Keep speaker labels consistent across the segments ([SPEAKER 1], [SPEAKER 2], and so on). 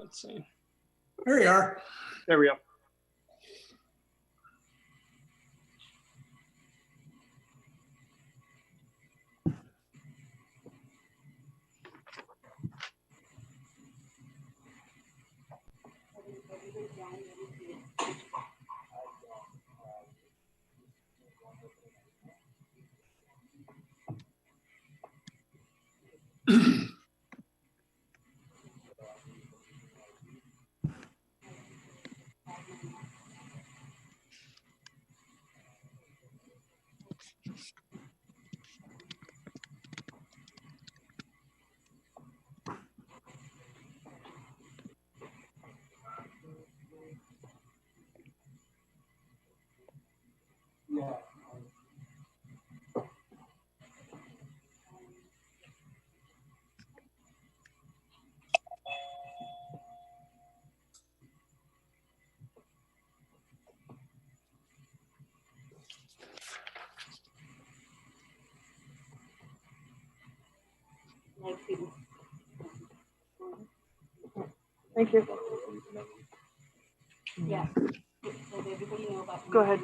[SPEAKER 1] Let's see.
[SPEAKER 2] There you are.
[SPEAKER 1] There we go.
[SPEAKER 3] Thank you. Yeah. Go ahead.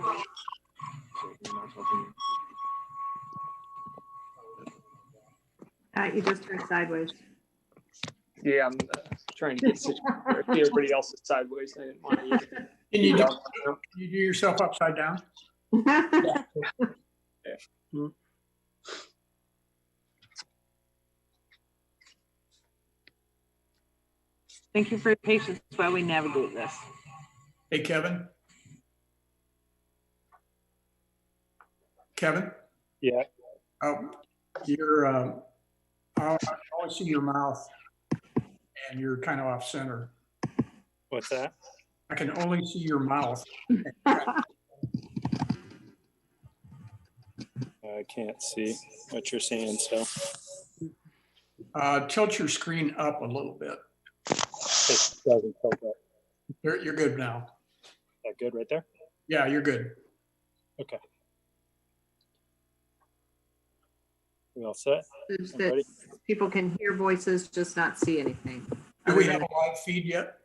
[SPEAKER 4] You just turned sideways.
[SPEAKER 1] Yeah, I'm trying to get situated. Everybody else is sideways. I didn't want to.
[SPEAKER 2] Can you do yourself upside down?
[SPEAKER 1] Yeah. Hmm.
[SPEAKER 3] Thank you for your patience while we navigate this.
[SPEAKER 2] Hey, Kevin. Kevin?
[SPEAKER 1] Yeah.
[SPEAKER 2] Oh, you're, I only see your mouth and you're kind of off center.
[SPEAKER 1] What's that?
[SPEAKER 2] I can only see your mouth.
[SPEAKER 1] I can't see what you're saying, so.
[SPEAKER 2] Tilt your screen up a little bit.
[SPEAKER 1] It doesn't tilt up.
[SPEAKER 2] You're good now.
[SPEAKER 1] That good right there?
[SPEAKER 2] Yeah, you're good.
[SPEAKER 1] Okay. We all set?
[SPEAKER 4] That people can hear voices, just not see anything.
[SPEAKER 2] Do we have a live feed yet?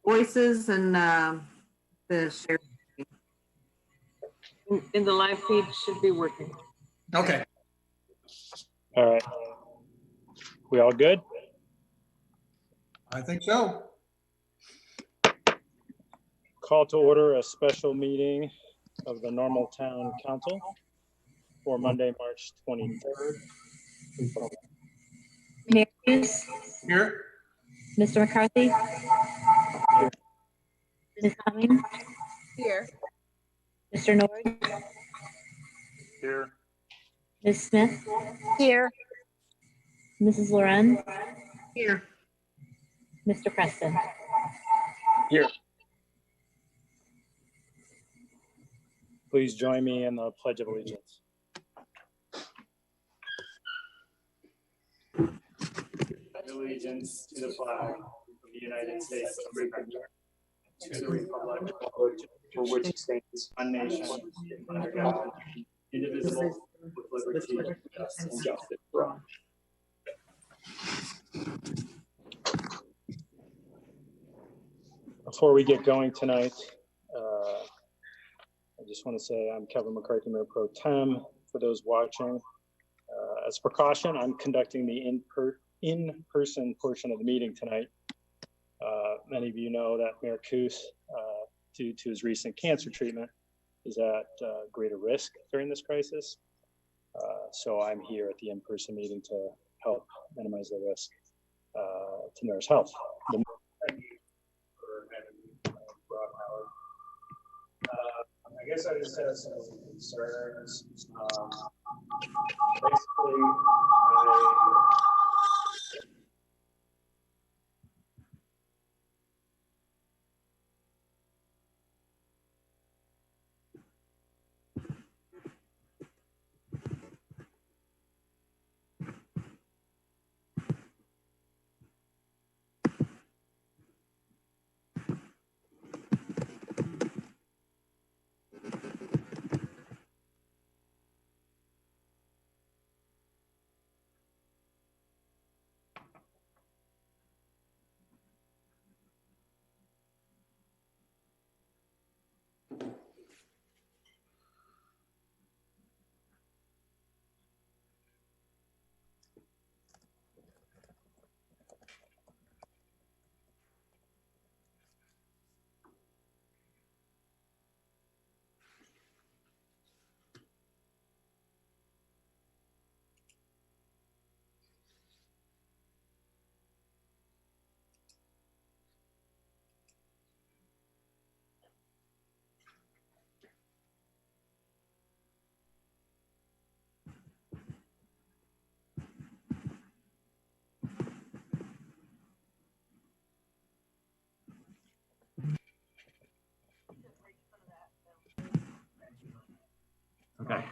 [SPEAKER 4] Voices and the share.
[SPEAKER 3] In the live feed should be working.
[SPEAKER 2] Okay.
[SPEAKER 1] All right. We all good?
[SPEAKER 2] I think so.
[SPEAKER 1] Call to order a special meeting of the Normal Town Council for Monday, March 23rd.
[SPEAKER 5] Mayor Hughes,
[SPEAKER 2] Here.
[SPEAKER 5] Mr. McCarthy,
[SPEAKER 1] Here.
[SPEAKER 5] Ms. Cummings,
[SPEAKER 3] Here.
[SPEAKER 5] Mr. Nord,
[SPEAKER 1] Here.
[SPEAKER 5] Ms. Smith,
[SPEAKER 3] Here.
[SPEAKER 5] Mrs. Loren,
[SPEAKER 4] Here.
[SPEAKER 5] Mr. Preston.
[SPEAKER 1] Here. Please join me in the Pledge of Allegiance. Allegiance to the flag of the United States of America, to the republic for which it stands, one nation, under God, indivisible, with liberty and justice for all. Before we get going tonight, I just want to say I'm Kevin McCarthy, Mayor Pro Tem. For those watching, as precaution, I'm conducting the in-person portion of the meeting tonight. Many of you know that Mayor Coos, due to his recent cancer treatment, is at greater risk during this crisis. So I'm here at the in-person meeting to help minimize the risk to Mayor's health. Thank you for having brought power. I guess I just have some concerns. Basically,
[SPEAKER 6] Okay.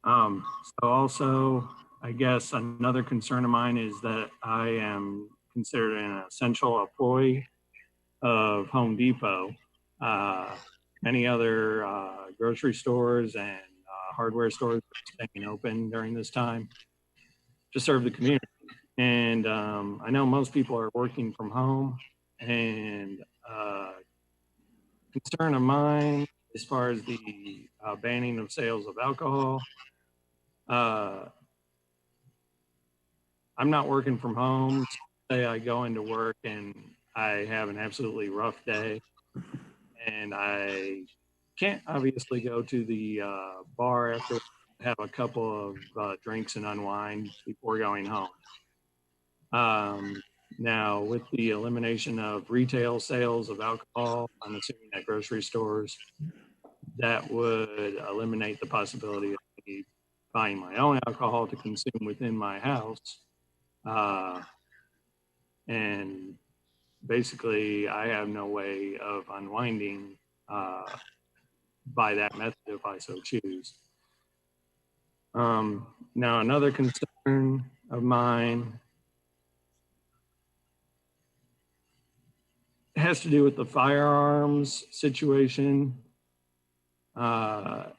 [SPEAKER 6] So also, I guess another concern of mine is that I am considered an essential employee of Home Depot. Many other grocery stores and hardware stores are staying open during this time to serve the community. And I know most people are working from home, and concern of mine as far as the banning of sales of alcohol. I'm not working from home. Say I go into work and I have an absolutely rough day, and I can't obviously go to the bar after, have a couple of drinks and unwind before going home. Now, with the elimination of retail sales of alcohol, I'm assuming at grocery stores, that would eliminate the possibility of me buying my own alcohol to consume within my house. And basically, I have no way of unwinding by that method if I so choose. Now, another concern of mine has to do with the firearms situation. Not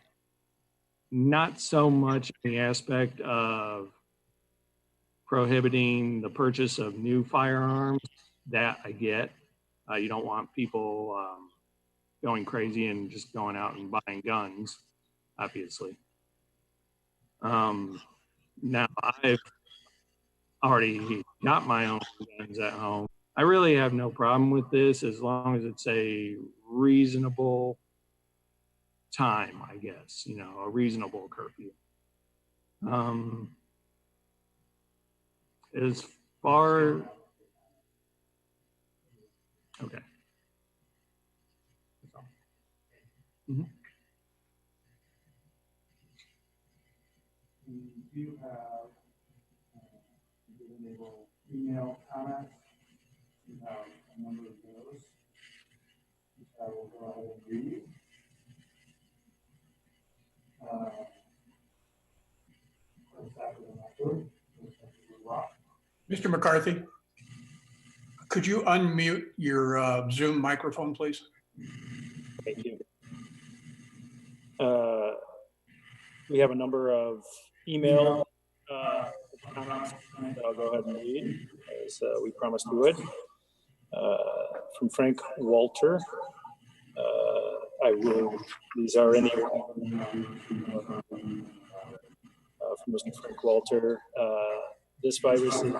[SPEAKER 6] so much in the aspect of prohibiting the purchase of new firearms, that I get. You don't want people going crazy and just going out and buying guns, obviously. Now, I've already got my own guns at home. I really have no problem with this as long as it's a reasonable time, I guess, you know, a reasonable curfew. As far, okay. Mm-hmm.
[SPEAKER 2] We do have email comments. We have a number of those, which I will go ahead and read. Mr. McCarthy, could you unmute your Zoom microphone, please?
[SPEAKER 1] Thank you. We have a number of email comments that I'll go ahead and read, as we promised we would. From Frank Walter. These are any from Mr. Frank Walter. This virus is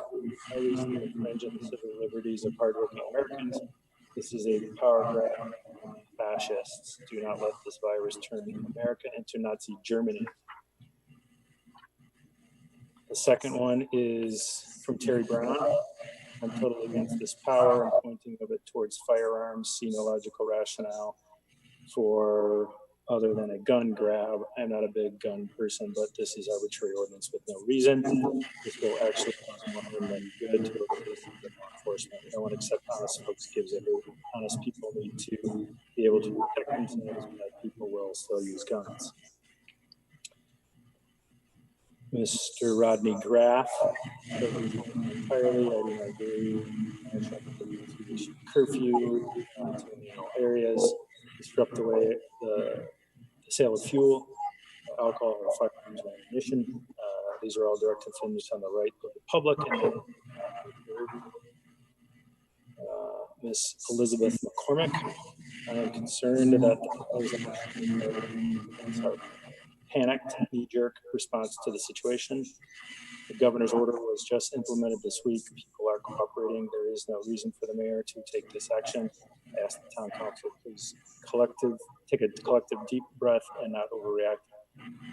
[SPEAKER 1] infringing the civil liberties of hardworking Americans. This is a power grab. Fascists, do not let this virus turn America into Nazi Germany. The second one is from Terry Brown. I'm totally against this power and pointing of it towards firearms. See no logical rationale for other than a gun grab. I'm not a big gun person, but this is arbitrary ordinance with no reason. This will actually cause more harm than good to law enforcement. No one except honest folks gives a hoot. Honest people need to be able to protect themselves, but people will still use guns. Mr. Rodney Graff, entirely, I do not agree. Curfew to all areas, disrupt the sale of fuel, alcohol, or firearms and ammunition. These are all direct infringements on the right of the public. And Ms. Elizabeth McCormick, I am concerned that the panicked, knee-jerk response to the situation. The governor's order was just implemented this week. People are cooperating. There is no reason for the mayor to take this action. I ask the town council, please take a collective deep breath and not overreact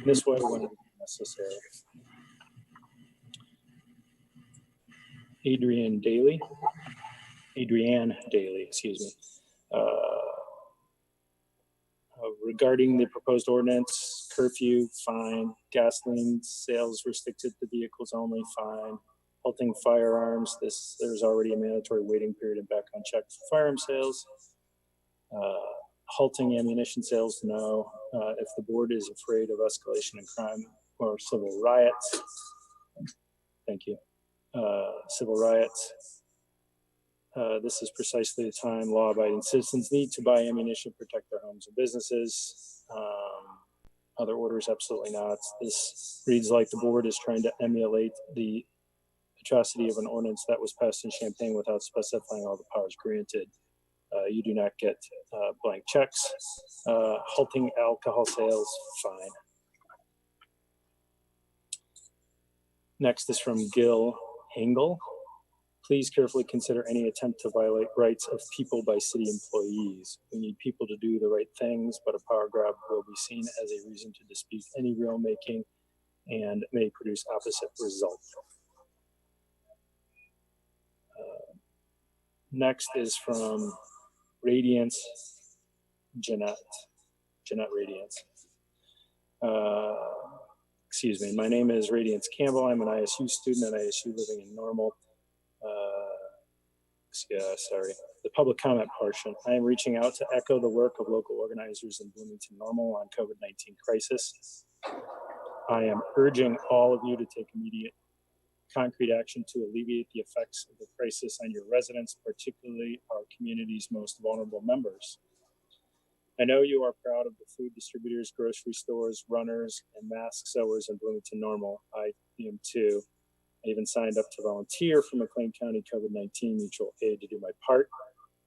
[SPEAKER 1] in this way when necessary. Adrienne Daly, excuse me. Regarding the proposed ordinance, curfew, fine. Gasoline sales restricted to vehicles only, fine. Halting firearms, there's already a mandatory waiting period and background check for firearm sales. Halting ammunition sales, no. If the board is afraid of escalation in crime or civil riots, thank you. Civil riots, this is precisely the time law-abiding citizens need to buy ammunition to protect their homes and businesses. Other orders, absolutely not. This reads like the board is trying to emulate the atrocity of an ordinance that was passed in Champaign without specifying all the powers granted. You do not get blank checks. Halting alcohol sales, fine. Next is from Gil Engel. Please carefully consider any attempt to violate rights of people by city employees. We need people to do the right things, but a power grab will be seen as a reason to dispute any real making and may produce opposite results. Next is from Radiance Jeanette Radiance. Excuse me, my name is Radiance Campbell. I'm an ISU student at ISU living in Normal. The public comment portion. I am reaching out to echo the work of local organizers in Bloomington Normal on COVID-19 crisis. I am urging all of you to take immediate concrete action to alleviate the effects of the crisis on your residents, particularly our community's most vulnerable members. I know you are proud of the food distributors, grocery stores, runners, and mask sewers in Bloomington Normal. I am too. I even signed up to volunteer for McLean County COVID-19 mutual aid to do my part.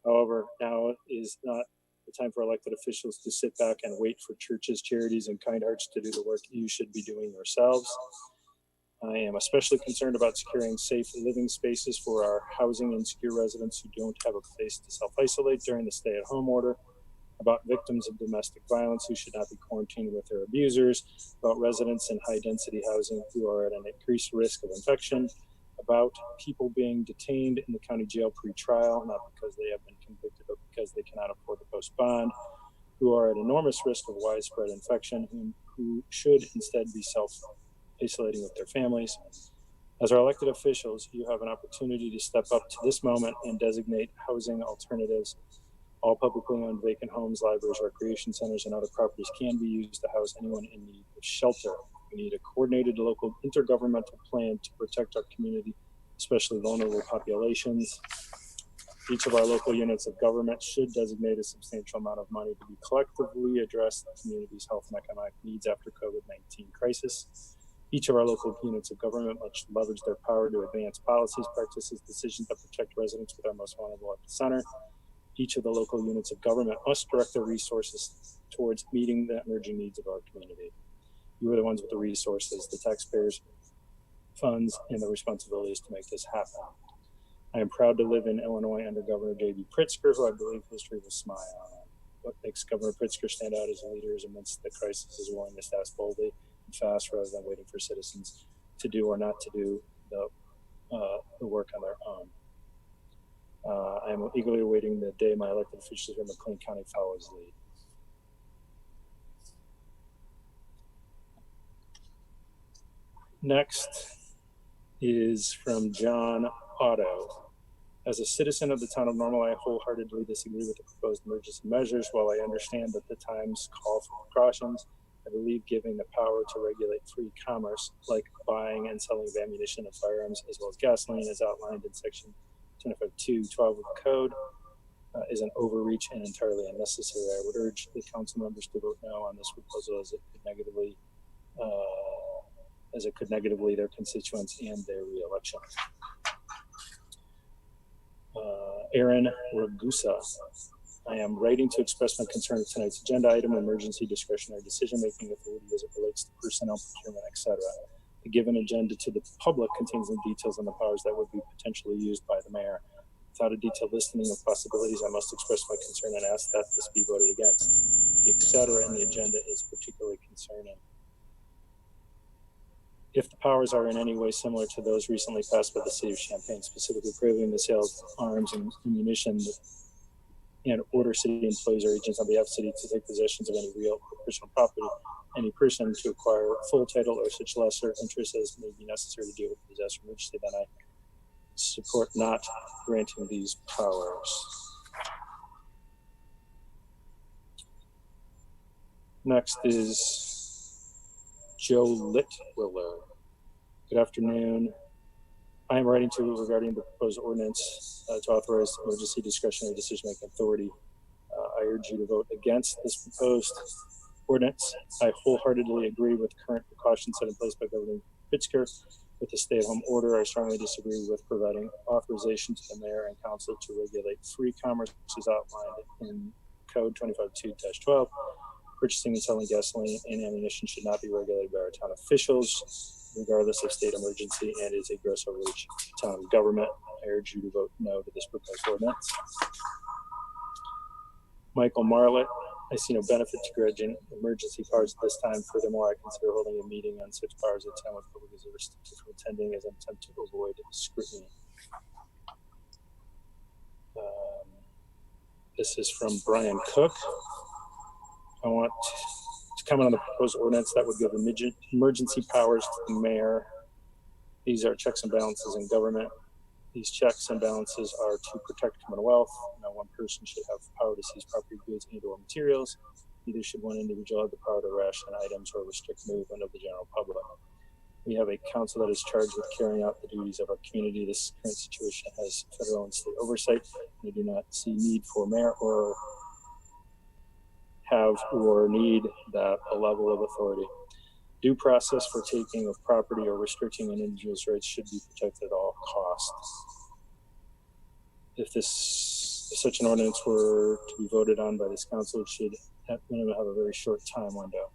[SPEAKER 1] However, now is not the time for elected officials to sit back and wait for churches, charities, and kind hearts to do the work you should be doing yourselves. I am especially concerned about securing safe living spaces for our housing insecure residents who don't have a place to self-isolate during the stay-at-home order, about victims of domestic violence who should not be quarantined with their abusers, about residents in high-density housing who are at an increased risk of infection, about people being detained in the county jail pre-trial, not because they have been convicted, but because they cannot afford to post bond, who are at enormous risk of widespread infection, and who should instead be self-isolating with their families. As our elected officials, you have an opportunity to step up to this moment and designate housing alternatives. All publicly owned vacant homes, libraries, recreation centers, and other properties can be used to house anyone in need of shelter. We need a coordinated local intergovernmental plan to protect our community, especially vulnerable populations. Each of our local units of government should designate a substantial amount of money to be collectively address the community's health and economic needs after COVID-19 crisis. Each of our local units of government must leverage their power to advance policies, practices, decisions that protect residents with our most vulnerable at the center. Each of the local units of government must direct their resources towards meeting the emerging needs of our community. You are the ones with the resources, the taxpayers' funds, and the responsibilities to make this happen. I am proud to live in Illinois under Governor J.B. Pritzker, who I believe history will smile on. What makes Governor Pritzker stand out as a leader amidst the crisis is willingness to act boldly and fast rather than waiting for citizens to do or not to do the work on their own. I am eagerly awaiting the day my elected officials in McLean County follow his lead. Next is from John Otto. As a citizen of the town of Normal, I wholeheartedly disagree with the proposed emergency measures. While I understand that the times call for precautions, I believe giving the power to regulate free commerce, like buying and selling of ammunition and firearms, as well as gasoline, as outlined in section 10.2.12 of the code, is an overreach and entirely unnecessary. I would urge the council members to vote no on this proposal, as it could negatively their constituents and their reelection. Aaron Ragusa. I am writing to express my concern with tonight's agenda item, emergency discretionary decision-making authority as it relates to personnel, procurement, etc. The given agenda to the public contains the details on the powers that would be potentially used by the mayor. Without a detailed listing of possibilities, I must express my concern and ask that this be voted against. The etc. in the agenda is particularly concerning. If the powers are in any way similar to those recently passed by the city of Champaign, specifically prohibiting the sale of arms and ammunition, and order city employees or agents on behalf of the city to take possessions of any real or personal property, any person to acquire full title or such lesser interest as may be necessary to deal with the disaster emergency, then I support not granting these powers. Next is Joe Litwiller. Good afternoon. I am writing to you regarding the proposed ordinance to authorize emergency discretionary decision-making authority. I urge you to vote against this proposed ordinance. I wholeheartedly agree with current precautions set in place by Governor Pritzker with the stay-at-home order. I strongly disagree with providing authorization to the mayor and council to regulate free commerce as outlined in Code 25-2-12. Purchasing and selling gasoline and ammunition should not be regulated by our town officials, regardless of state emergency, and is a gross overreach of town government. I urge you to vote no to this proposed ordinance. Michael Marlett, I see no benefit to granting emergency powers at this time. Furthermore, I consider holding a meeting on such powers at a time when public is restricted from attending as an attempt to avoid scrutiny. This is from Brian Cook. I want to comment on the proposed ordinance that would give emergency powers to the mayor. These are checks and balances in government. These checks and balances are to protect Commonwealth. No one person should have power to seize property, goods, and/or materials. Neither should one individual have the power to ration items or restrict movement of the general public. We have a council that is charged with carrying out the duties of our community. This current situation has federal and state oversight. We do not see need for mayor or have or need that a level of authority. Due process for taking of property or restricting an individual's rights should be protected at all costs. If such an ordinance were to be voted on by this council, it should have a very short time window.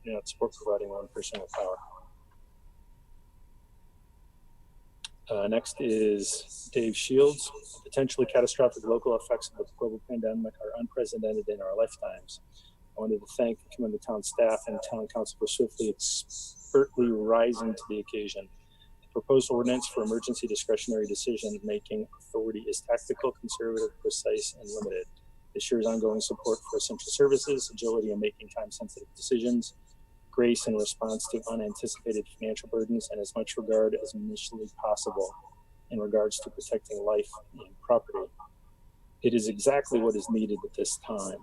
[SPEAKER 1] Do not support providing one person with power. Next is Dave Shields. Potentially catastrophic local effects of the global pandemic are unprecedented in our lifetimes. I wanted to thank and commend the town staff and town council for swiftly, expertly rising to the occasion. The proposed ordinance for emergency discretionary decision-making authority is tactical, conservative, precise, and limited. It assures ongoing support for essential services, agility in making time-sensitive decisions, grace in response to unanticipated financial burdens, and as much regard as initially possible in regards to protecting life and property. It is exactly what is needed at this time.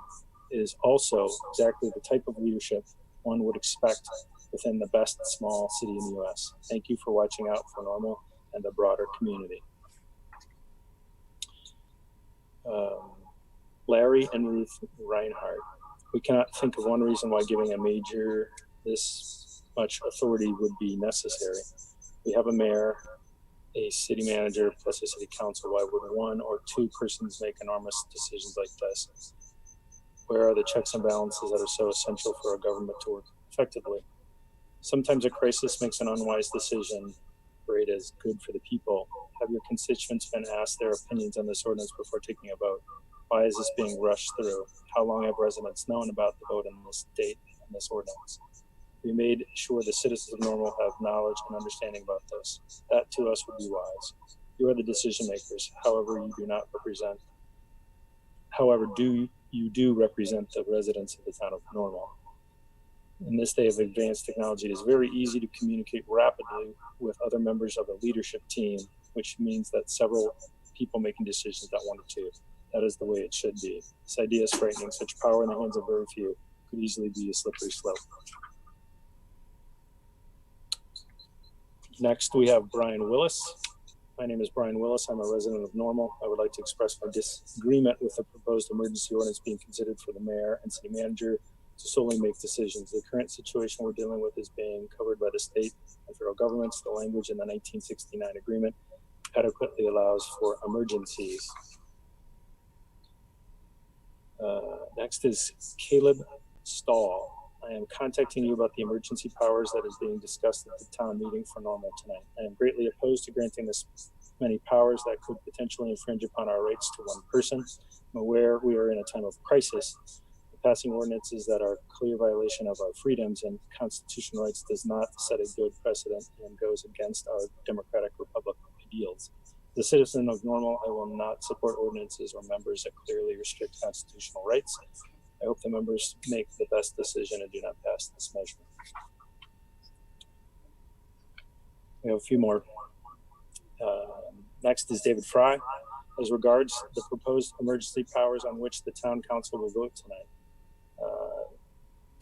[SPEAKER 1] It is also exactly the type of leadership one would expect within the best small city in the U.S. Thank you for watching out for Normal and the broader community. Larry and Ruth Reinhardt. We cannot think of one reason why giving a major this much authority would be necessary. We have a mayor, a city manager, plus a city council. Why would one or two persons make enormous decisions like this? Where are the checks and balances that are so essential for our government to work effectively? Sometimes a crisis makes an unwise decision, for it is good for the people. Have your constituents been asked their opinions on this ordinance before taking a vote? Why is this being rushed through? How long have residents known about the vote on this date and this ordinance? We made sure the citizens of Normal have knowledge and understanding about this. That to us would be wise. You are the decision makers. However, you do represent the residents of the town of Normal. In this day of advanced technology, it is very easy to communicate rapidly with other members of the leadership team, which means that several people making decisions at one or two. That is the way it should be. This idea is frightening. Such power in the hands of very few could easily be a slippery slope. Next, we have Brian Willis. My name is Brian Willis. I'm a resident of Normal. I would like to express my disagreement with the proposed emergency ordinance being considered for the mayor and city manager to solely make decisions. The current situation we're dealing with is being covered by the state and federal governments. The language in the 1969 agreement adequately allows for emergencies. Next is Caleb Stahl. I am contacting you about the emergency powers that is being discussed at the town meeting for Normal tonight. I am greatly opposed to granting this many powers that could potentially infringe upon our rights to one person. I'm aware we are in a time of crisis. Passing ordinances that are clear violation of our freedoms and constitutional rights does not set a good precedent and goes against our democratic republic ideals. As a citizen of Normal, I will not support ordinances or members that clearly restrict constitutional rights. I hope the members make the best decision and do not pass this measure. We have a few more. Next is David Fry. As regards the proposed emergency powers on which the town council will vote tonight.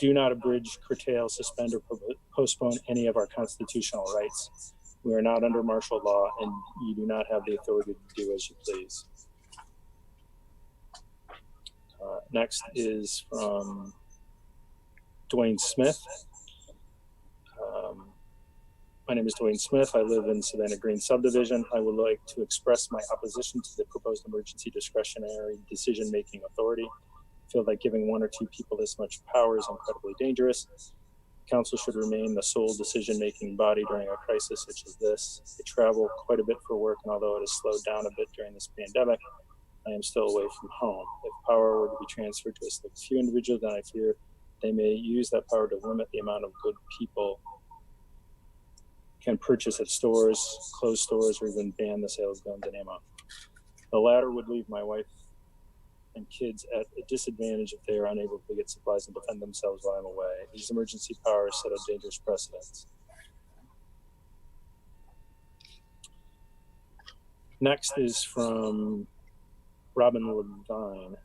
[SPEAKER 1] do not abridge, curtail, suspend, or postpone any of our constitutional rights. We are not under martial law, and you do not have the authority to do as you please. Next is from Dwayne Smith. My name is Dwayne Smith. I live in Savannah Green subdivision. I would like to express my opposition to the proposed emergency discretionary decision-making authority. I feel that giving one or two people this much power is incredibly dangerous. Council should remain the sole decision-making body during a crisis such as this. I travel quite a bit for work, and although it has slowed down a bit during this pandemic, I am still away from home. If power were to be transferred to a select few individuals, then I fear they may use that power to limit the amount of good people can purchase at stores, close stores, or even ban the sale of guns and ammo. The latter would leave my wife and kids at a disadvantage if they are unable to get supplies and defend themselves while I'm away. These emergency powers set a dangerous precedent. Next is from Robin Levine.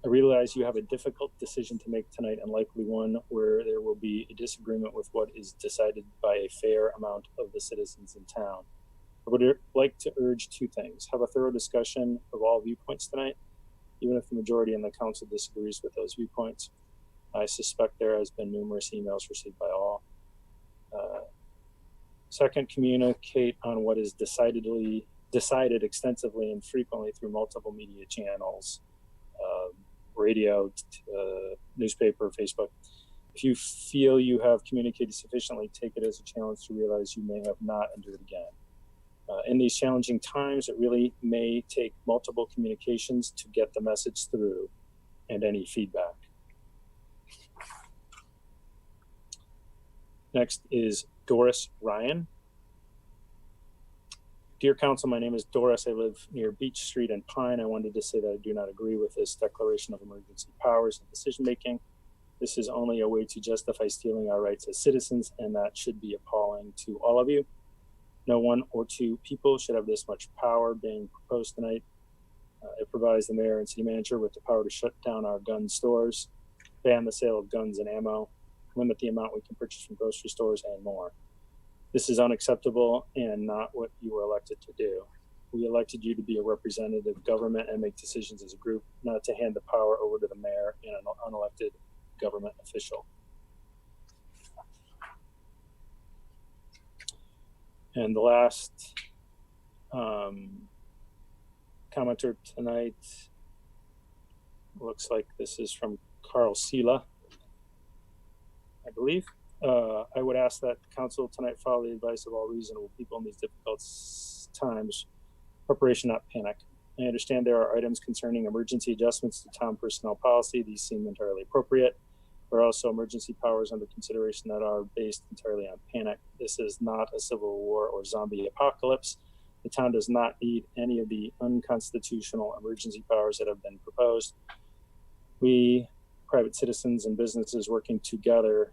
[SPEAKER 1] I realize you have a difficult decision to make tonight, and likely one where there will be a disagreement with what is decided by a fair amount of the citizens in town. I would like to urge two things. Have a thorough discussion of all viewpoints tonight, even if the majority in the council disagrees with those viewpoints. I suspect there has been numerous emails received by all. Second, communicate on what is decided extensively and frequently through multiple media channels, radio, newspaper, Facebook. If you feel you have communicated sufficiently, take it as a challenge to realize you may have not and do it again. In these challenging times, it really may take multiple communications to get the message through and any feedback. Next is Doris Ryan. Dear Council, my name is Doris. I live near Beach Street and Pine. I wanted to say that I do not agree with this declaration of emergency powers and decision-making. This is only a way to justify stealing our rights as citizens, and that should be appalling to all of you. No one or two people should have this much power being proposed tonight. It provides the mayor and city manager with the power to shut down our gun stores, ban the sale of guns and ammo, limit the amount we can purchase from grocery stores, and more. This is unacceptable and not what you were elected to do. We elected you to be a representative government and make decisions as a group, not to hand the power over to the mayor and an unelected government official. And the last commenter tonight looks like this is from Carl Sela, I believe. I would ask that council tonight follow the advice of all reasonable people in these difficult times. Preparation, not panic. I understand there are items concerning emergency adjustments to town personnel policy. These seem entirely appropriate. There are also emergency powers under consideration that are based entirely on panic. This is not a civil war or zombie apocalypse. The town does not need any of the unconstitutional emergency powers that have been proposed. We, private citizens and businesses working together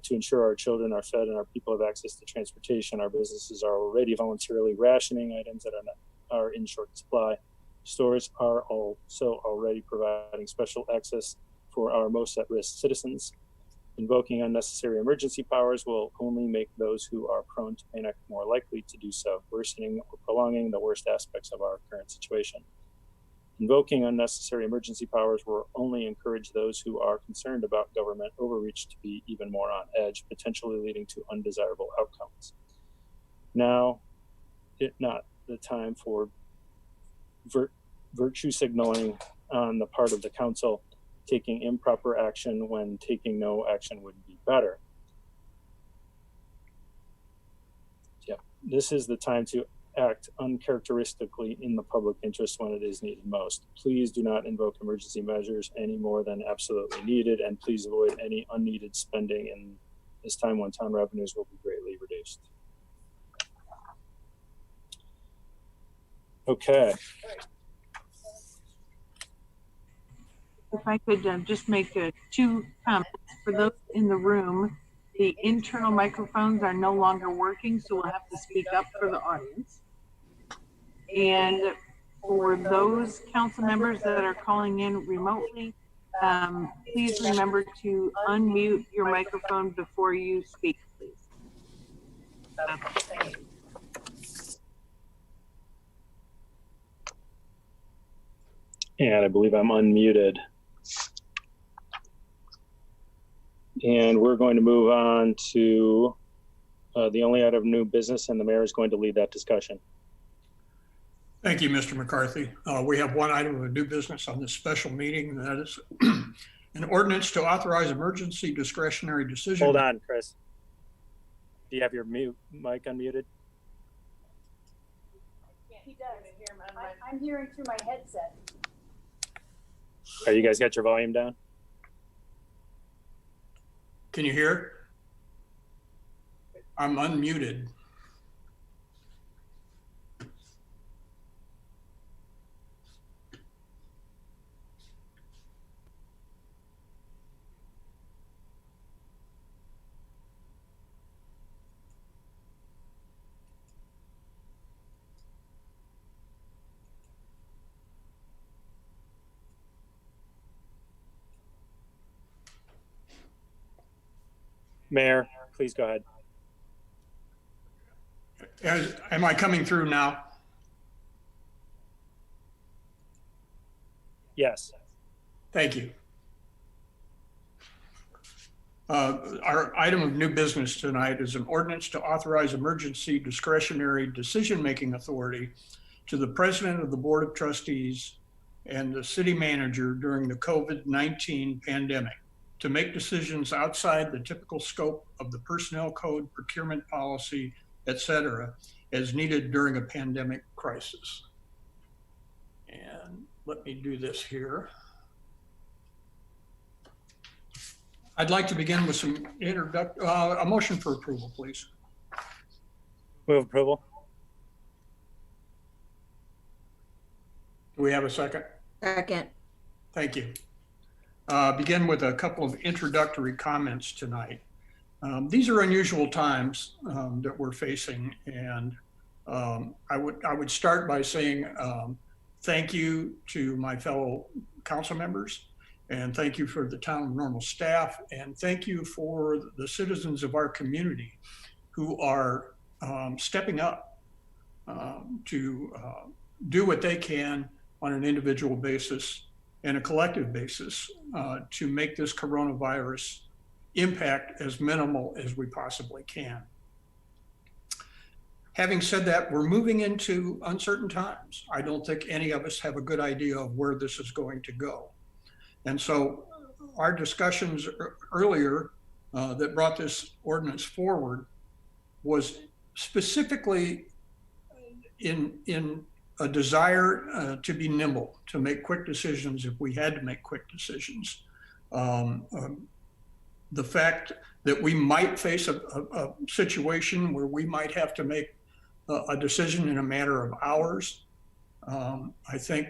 [SPEAKER 1] to ensure our children are fed and our people have access to transportation. Our businesses are already voluntarily rationing items that are in short supply. Stores are also already providing special access for our most at-risk citizens. Invoking unnecessary emergency powers will only make those who are prone to panic more likely to do so, worsening or prolonging the worst aspects of our current situation. Invoking unnecessary emergency powers will only encourage those who are concerned about government overreach to be even more on edge, potentially leading to undesirable outcomes. Now, not the time for virtue signaling on the part of the council, taking improper action when taking no action would be better. Yep. This is the time to act uncharacteristically in the public interest when it is needed most. Please do not invoke emergency measures any more than absolutely needed, and please avoid any unneeded spending in this time when town revenues will be greatly reduced. Okay.
[SPEAKER 3] If I could just make two comments. For those in the room, the internal microphones are no longer working, so we'll have to speak up for the audience. And For those council members that are calling in remotely, please remember to unmute your microphone before you speak, please. Okay.
[SPEAKER 1] And I believe I'm unmuted. And we're going to move on to the only item of new business, and the mayor is going to lead that discussion.
[SPEAKER 2] Thank you, Mr. McCarthy. We have one item of new business on this special meeting, and that is an ordinance to authorize emergency discretionary decision.
[SPEAKER 1] Hold on, Chris. Do you have your mic unmuted?
[SPEAKER 7] He does. I'm hearing through my headset.
[SPEAKER 1] You guys got your volume down?
[SPEAKER 2] Can you hear? I'm unmuted.
[SPEAKER 1] Mayor, please go ahead.
[SPEAKER 2] Am I coming through now?
[SPEAKER 1] Yes.
[SPEAKER 2] Thank you. Our item of new business tonight is an ordinance to authorize emergency discretionary decision-making authority to the president of the Board of Trustees and the city manager during the COVID-19 pandemic to make decisions outside the typical scope of the personnel code, procurement policy, et cetera, as needed during a pandemic crisis. And let me do this here. I'd like to begin with some a motion for approval, please.
[SPEAKER 1] Move approval.
[SPEAKER 2] Do we have a second?
[SPEAKER 4] Second.
[SPEAKER 2] Thank you. Begin with a couple of introductory comments tonight. These are unusual times that we're facing, and I would start by saying thank you to my fellow council members, and thank you for the town of Normal staff, and thank you for the citizens of our community who are stepping up to do what they can on an individual basis and a collective basis to make this coronavirus impact as minimal as we possibly can. Having said that, we're moving into uncertain times. I don't think any of us have a good idea of where this is going to go. And so our discussions earlier that brought this ordinance forward was specifically in a desire to be nimble, to make quick decisions if we had to make quick decisions. The fact that we might face a situation where we might have to make a decision in a matter of hours, I think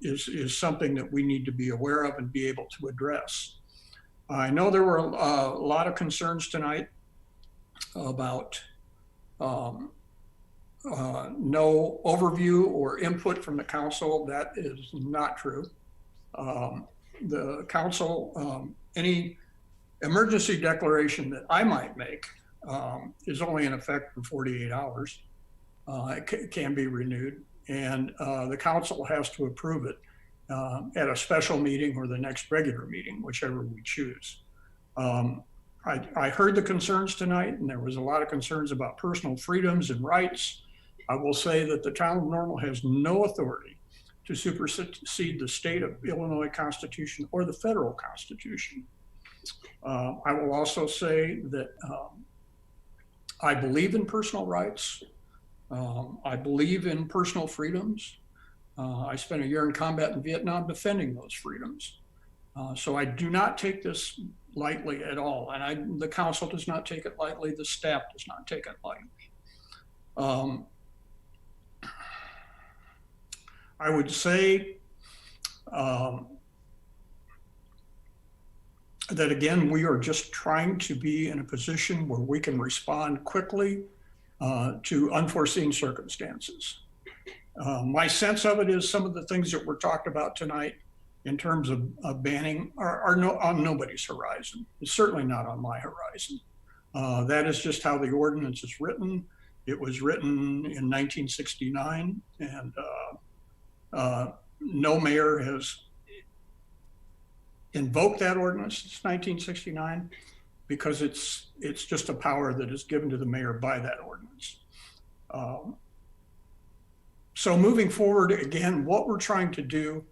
[SPEAKER 2] is something that we need to be aware of and be able to address. I know there were a lot of concerns tonight about no overview or input from the council. That is not true. The council, any emergency declaration that I might make is only in effect for 48 hours. It can be renewed, and the council has to approve it at a special meeting or the next regular meeting, whichever we choose. I heard the concerns tonight, and there was a lot of concerns about personal freedoms and rights. I will say that the town of Normal has no authority to supersede the state of Illinois Constitution or the federal Constitution. I will also say that I believe in personal rights. I believe in personal freedoms. I spent a year in combat in Vietnam defending those freedoms. So I do not take this lightly at all. And the council does not take it lightly. The staff does not take it lightly. I would say that again, we are just trying to be in a position where we can respond quickly to unforeseen circumstances. My sense of it is some of the things that were talked about tonight in terms of banning are on nobody's horizon. It's certainly not on my horizon. That is just how the ordinance is written. It was written in 1969, and no mayor has invoked that ordinance since 1969 because it's just a power that is given to the mayor by that ordinance. So moving forward, again, what we're trying to do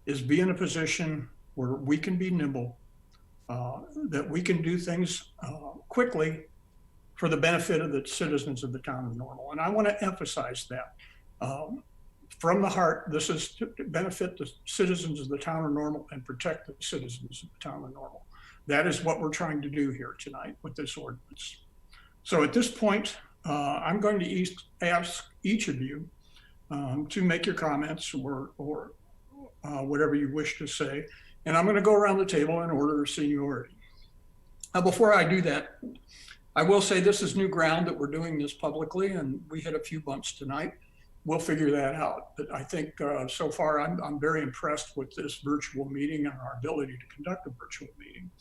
[SPEAKER 2] is be in a position where we can be nimble, that we can do things quickly for the benefit of the citizens of the town of Normal. And I want to emphasize that from the heart. This is to benefit the citizens of the town of Normal and protect the citizens of the town of Normal. That is what we're trying to do here tonight with this ordinance. So at this point, I'm going to ask each of you to make your comments or whatever you wish to say. And I'm going to go around the table in order of seniority. Now, before I do that, I will say this is new ground that we're doing this publicly, and we hit a few bumps tonight. We'll figure that out. But I think so far I'm very impressed with this virtual meeting and our ability to conduct a virtual meeting.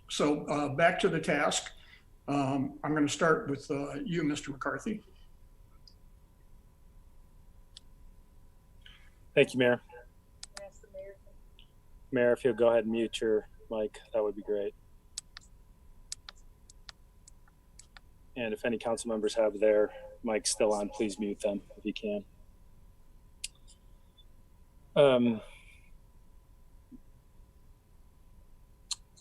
[SPEAKER 2] So back to the task. I'm going to start with you, Mr. McCarthy.
[SPEAKER 1] Thank you, Mayor. Mayor, if you'll go ahead and mute your mic, that would be great. And if any council members have their mics still on, please mute them if you can.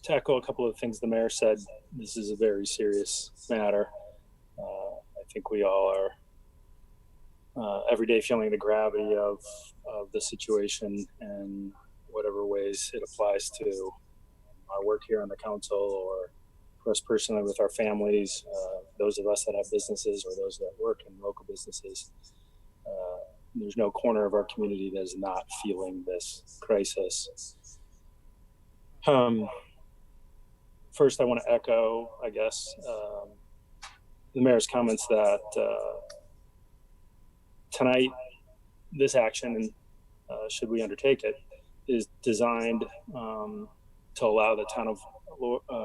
[SPEAKER 1] Tackle a couple of things the mayor said. This is a very serious matter. I think we all are every day feeling the gravity of the situation and whatever ways it applies to our work here on the council or for us personally with our families, those of us that have businesses or those that work in local businesses. There's no corner of our community that is not feeling this crisis. First, I want to echo, I guess, the mayor's comments that tonight, this action, should we undertake it, is designed to allow the town of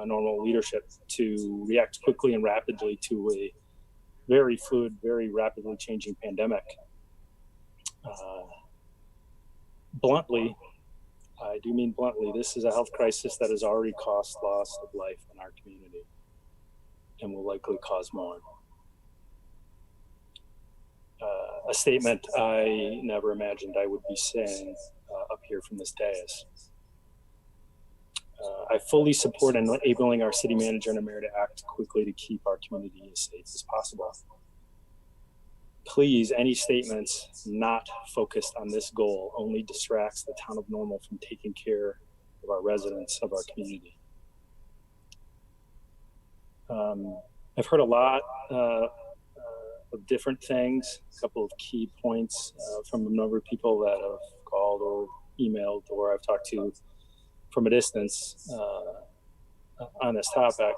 [SPEAKER 1] Normal leadership to react quickly and rapidly to a very fluid, very rapidly changing pandemic. Bluntly, I do mean bluntly, this is a health crisis that has already cost loss of life in our community and will likely cause more. A statement I never imagined I would be saying up here from this dais. I fully support enabling our city manager and our mayor to act quickly to keep our community as safe as possible. Please, any statements not focused on this goal only distracts the town of Normal from taking care of our residents of our community. I've heard a lot of different things, a couple of key points from a number of people that have called or emailed or I've talked to from a distance on this topic.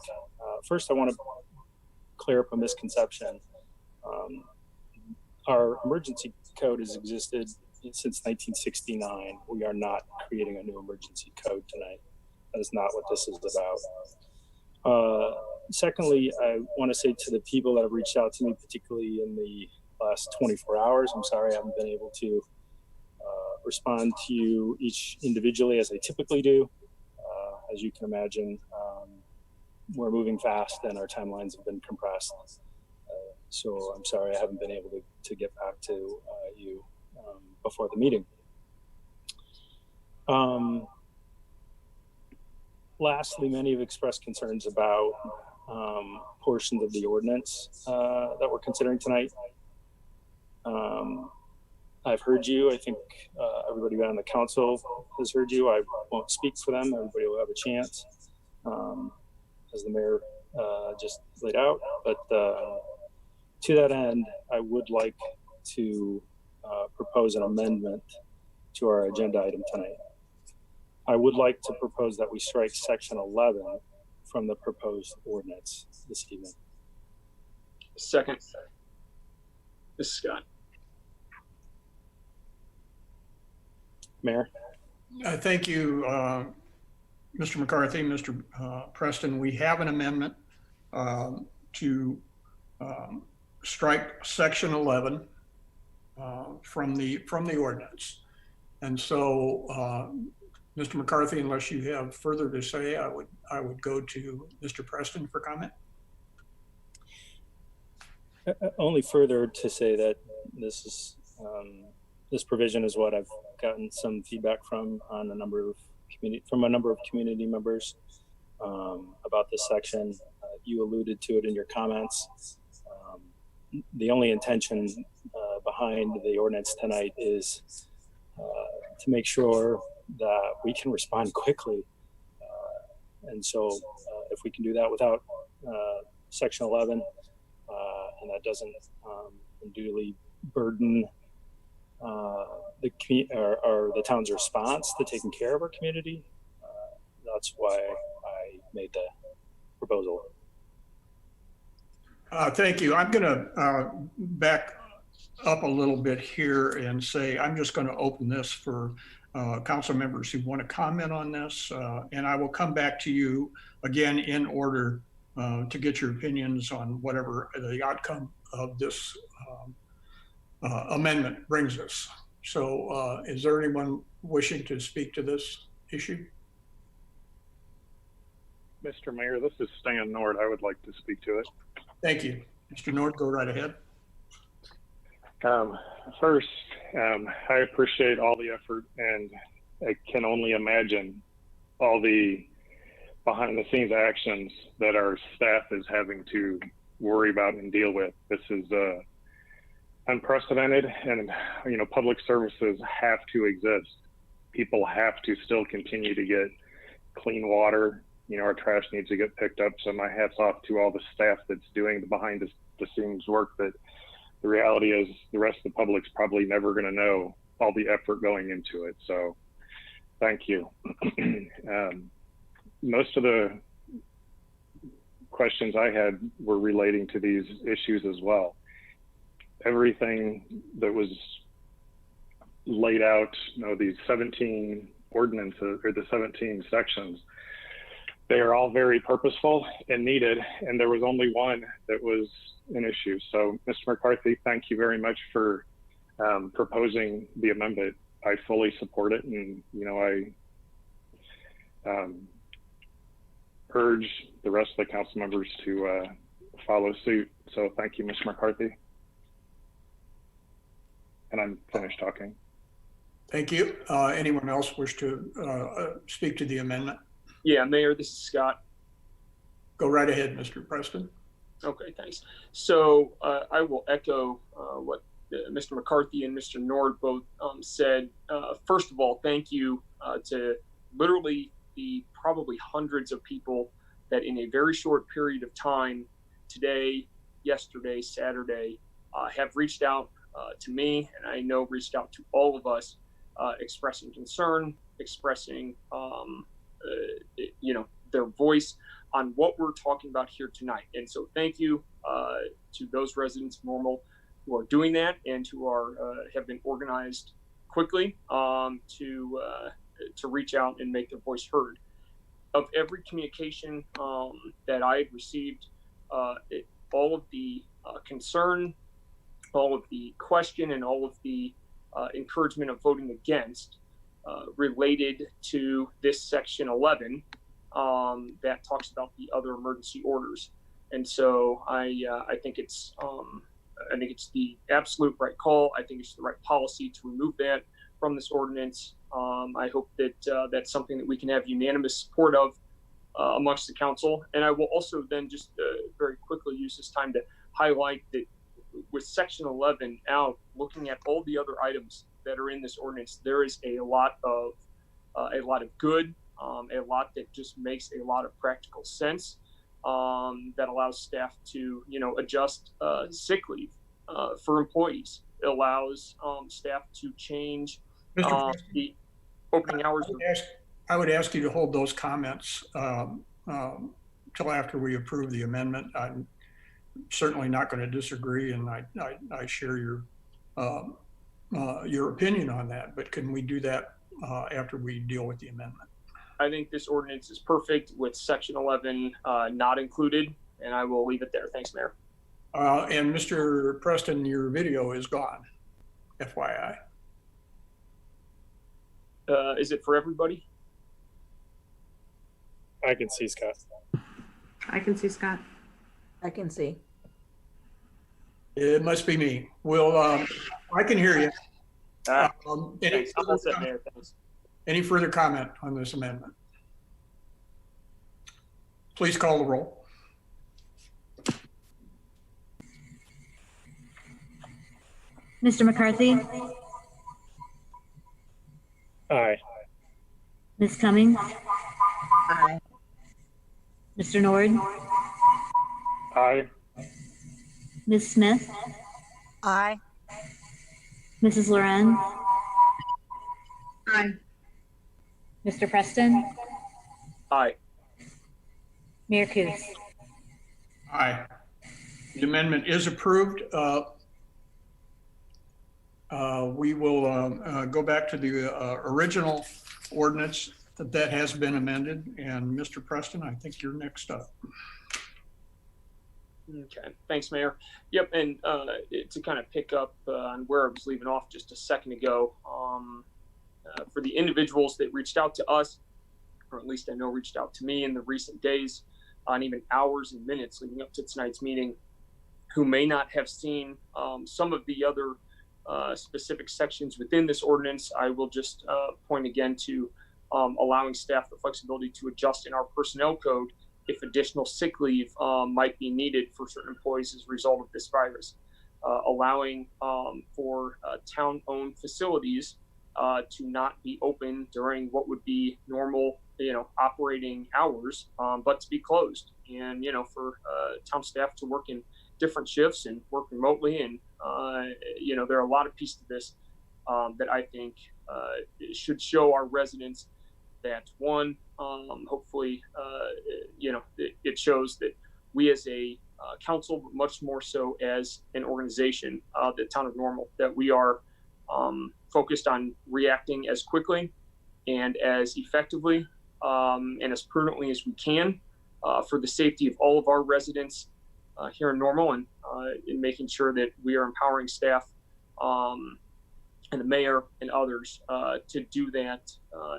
[SPEAKER 1] First, I want to clear up a misconception. Our emergency code has existed since 1969. We are not creating a new emergency code tonight. That is not what this is about. Secondly, I want to say to the people that have reached out to me, particularly in the last 24 hours, I'm sorry I haven't been able to respond to you each individually as I typically do. As you can imagine, we're moving fast and our timelines have been compressed. So I'm sorry I haven't been able to get back to you before the meeting. Lastly, many have expressed concerns about portions of the ordinance that we're considering tonight. I've heard you. I think everybody on the council has heard you. I won't speak for them. Everybody will have a chance, as the mayor just laid out. But to that end, I would like to propose an amendment to our agenda item tonight. I would like to propose that we strike section 11 from the proposed ordinance this evening.
[SPEAKER 8] Second. This is Scott.
[SPEAKER 1] Mayor.
[SPEAKER 2] Thank you, Mr. McCarthy, Mr. Preston. We have an amendment to strike section 11 from the ordinance. And so, Mr. McCarthy, unless you have further to say, I would go to Mr. Preston for comment.
[SPEAKER 1] Only further to say that this is this provision is what I've gotten some feedback from on a number of community members about this section. You alluded to it in your comments. The only intention behind the ordinance tonight is to make sure that we can respond quickly. And so if we can do that without section 11, and that doesn't unduly burden the town's response to taking care of our community, that's why I made the proposal.
[SPEAKER 2] Thank you. I'm going to back up a little bit here and say I'm just going to open this for council members who want to comment on this, and I will come back to you again in order to get your opinions on whatever the outcome of this amendment brings us. So is there anyone wishing to speak to this issue?
[SPEAKER 8] Mr. Mayor, this is Stan Nord. I would like to speak to it.
[SPEAKER 2] Thank you. Mr. Nord, go right ahead.
[SPEAKER 8] First, I appreciate all the effort, and I can only imagine all the behind the scenes actions that our staff is having to worry about and deal with. This is unprecedented, and public services have to exist. People have to still continue to get clean water. Our trash needs to get picked up. So my hat's off to all the staff that's doing the behind the scenes work that the reality is the rest of the public's probably never going to know all the effort going into it. So thank you. Most of the questions I had were relating to these issues as well. Everything that was laid out, these 17 ordinances or the 17 sections, they are all very purposeful and needed, and there was only one that was an issue. So, Mr. McCarthy, thank you very much for proposing the amendment. I fully support it, and I urge the rest of the council members to follow suit. So, thank you, Mr. McCarthy. And I'm finished talking.
[SPEAKER 2] Thank you. Anyone else wish to speak to the amendment?
[SPEAKER 9] Yeah, Mayor, this is Scott.
[SPEAKER 2] Go right ahead, Mr. Preston.
[SPEAKER 9] Okay, thanks. So I will echo what Mr. McCarthy and Mr. Nord both said. First of all, thank you to literally the probably hundreds of people that in a very short period of time, today, yesterday, Saturday, have reached out to me, and I know reached out to all of us, expressing concern, expressing their voice on what we're talking about here tonight. And so thank you to those residents of Normal who are doing that and who are have been organized quickly to reach out and make their voice heard. Of every communication that I had received, all of the concern, all of the question, and all of the encouragement of voting against related to this section 11 that talks about the other emergency orders. And so I think it's the absolute right call. I think it's the right policy to remove that from this ordinance. I hope that that's something that we can have unanimous support of amongst the council. And I will also then just very quickly use this time to highlight that with section 11 out, looking at all the other items that are in this ordinance, there is a lot of good, a lot that just makes a lot of practical sense, that allows staff to adjust sick leave for employees. It allows staff to change the opening hours.
[SPEAKER 2] I would ask you to hold those comments till after we approve the amendment. I'm certainly not going to disagree, and I share your opinion on that. But can we do that after we deal with the amendment.
[SPEAKER 9] I think this ordinance is perfect with section 11 not included, and I will leave it there. Thanks, Mayor.
[SPEAKER 2] And Mr. Preston, your video is gone, FYI.
[SPEAKER 9] Is it for everybody?
[SPEAKER 1] I can see Scott.
[SPEAKER 4] I can see Scott.
[SPEAKER 10] I can see.
[SPEAKER 2] It must be me. Well, I can hear you.
[SPEAKER 9] Thanks. I'm all set, Mayor. Thanks.
[SPEAKER 2] Any further comment on this amendment? Please call the roll.
[SPEAKER 5] Mr. McCarthy,
[SPEAKER 1] Aye.
[SPEAKER 5] Ms. Cummings,
[SPEAKER 10] Aye.
[SPEAKER 5] Mr. Nord,
[SPEAKER 8] Aye.
[SPEAKER 5] Ms. Smith,
[SPEAKER 10] Aye.
[SPEAKER 5] Mrs. Loren,
[SPEAKER 4] Aye.
[SPEAKER 5] Mr. Preston,
[SPEAKER 9] Aye.
[SPEAKER 5] Mayor Kus.
[SPEAKER 2] Aye. The amendment is approved. We will go back to the original ordinance that has been amended. And Mr. Preston, I think you're next up.
[SPEAKER 9] Okay, thanks, Mayor. Yep, and to kind of pick up on where I was leaving off just a second ago, for the individuals that reached out to us, or at least I know reached out to me in the recent days, and even hours and minutes leading up to tonight's meeting, who may not have seen some of the other specific sections within this ordinance, I will just point again to allowing staff the flexibility to adjust in our personnel code if additional sick leave might be needed for certain employees as a result of this virus, allowing for town-owned facilities to not be open during what would be normal, operating hours, but to be closed, and for town staff to work in different shifts and work remotely, and there are a lot of pieces to this that I think should show our residents that one, hopefully, it shows that we as a council, but much more so as an organization, the town of Normal, that we are focused on reacting as quickly and as effectively and as prudently as we can for the safety of all of our residents here in Normal, and in making sure that we are empowering staff and the mayor and others to do that